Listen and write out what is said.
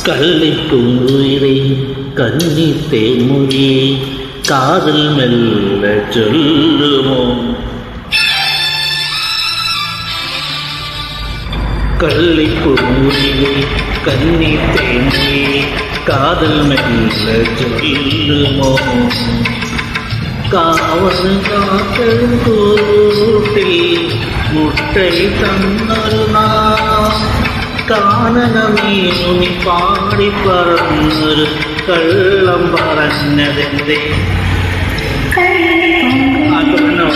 கள்ளிப்பூங்குயிலே கன்னி தேன்மொழியே காதல் மெல்ல சொல்லுமோ கள்ளிப்பூங்குயிலே கன்னி தேன்மொழியே காதல் மெல்ல சொல்லுமோ காவல் காக்கள் கூட்டில் முட்டை தன்னொரு நாள் കാനനമേനി പാടി പറന്നൊരു കള്ളം പറഞ്ഞതെന്തേ കള്ളം